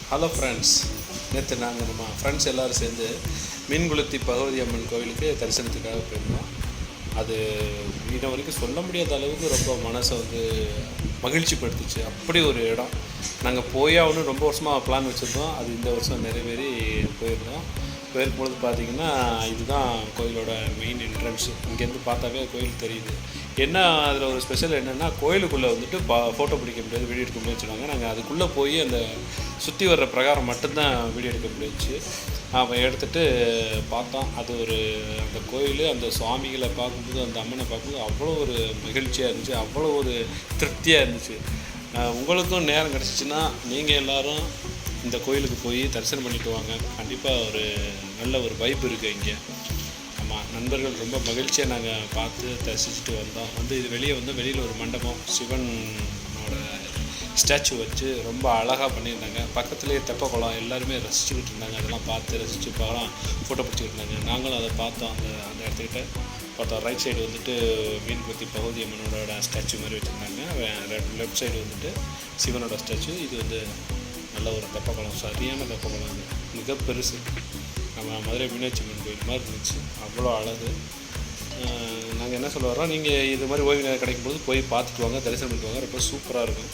Hello friends, நேற்று நாங்கள் நம்ம ஃப்ரெண்ட்ஸ் எல்லோரும் சேர்ந்து மீன்குளத்தி பகவதி அம்மன் கோவிலுக்கு தரிசனத்துக்காக போயிருந்தோம். அது இன்ன வரைக்கும் சொல்ல முடியாத அளவுக்கு ரொம்ப மனசை மகிழ்ச்சி படுத்துச்சு. அப்படி ஒரு இடம். நாங்கள் போயாகணும் ரொம்ப வருஷமாக பிளான் வச்சுருந்தோம். அது இந்த வருஷம் நிறைவேறி போயிருந்தோம். போயிருக்கும்பொழுது பார்த்திங்கன்னா, இதுதான் கோயிலோட மெயின் என்ட்ரன்ஸு. இங்கேருந்து பார்த்தாவே கோயில் தெரியுது. என்ன அதில் ஒரு ஸ்பெஷல் என்னென்னா, கோயிலுக்குள்ளே ஃபோட்டோ பிடிக்க முடியாது, வீடியோ எடுக்க முடியாதுன்னு சொன்னாங்க. நாங்கள் அதுக்குள்ளே போய் அந்த சுற்றி வர்ற பிரகாரம் மட்டும்தான் வீடியோ எடுக்க முடிஞ்சிச்சு. அப்போ எடுத்துகிட்டு பார்த்தோம். அது அந்த கோயில், அந்த சுவாமிகளை பார்க்கும்போது, அந்த அம்மனை பார்க்கும்போது அவ்வளோ ஒரு மகிழ்ச்சியாக இருந்துச்சு, அவ்வளோ ஒரு திருப்தியாக இருந்துச்சு. உங்களுக்கும் நேரம் கிடச்சிச்சின்னா நீங்கள் எல்லோரும் இந்த கோயிலுக்கு போய் தரிசனம் பண்ணிட்டு வாங்க. கண்டிப்பாக நல்ல ஒரு வைப் இருக்குது இங்கே. ஆமாம், நண்பர்கள் ரொம்ப மகிழ்ச்சியாக நாங்கள் பார்த்து தரிசிச்சுட்டு வந்தோம். இது வெளியில் ஒரு மண்டபம், சிவனோட ஸ்டாச்சு வச்சு ரொம்ப அழகாக பண்ணியிருந்தாங்க. பக்கத்துலேயே தெப்ப குளம், எல்லாருமே ரசிச்சுக்கிட்டு இருந்தாங்க. அதெல்லாம் பார்த்து ரசித்து ஃபோட்டோ பிடிச்சிக்கிட்டு இருந்தாங்க. நாங்களும் அதை பார்த்தோம். அந்த இடத்துக்கிட்ட பார்த்தோம். ரைட் சைடு மீன்குளத்தி பகவதி அம்மனோட ஸ்டாச்சு மாதிரி வச்சுருந்தாங்க. லெஃப்ட் சைடு சிவனோட ஸ்டாச்சு. இது நல்ல ஒரு தெப்பக்குளம், சரியான தெப்பக்குளம். அது மிக பெருசு. நம்ம மதுரை மீனாட்சி அம்மன் கோயில் மாதிரி இருந்துச்சு. அவ்வளோ அழகு. நாங்கள் என்ன சொல்ல வரோம், நீங்கள் இது மாதிரி ஓய்வு நேரம் கிடைக்கும்போது போய் பார்த்துட்டு வாங்க, தரிசனம் பண்ணிட்டு வாங்க. ரொம்ப சூப்பராக இருக்கும்.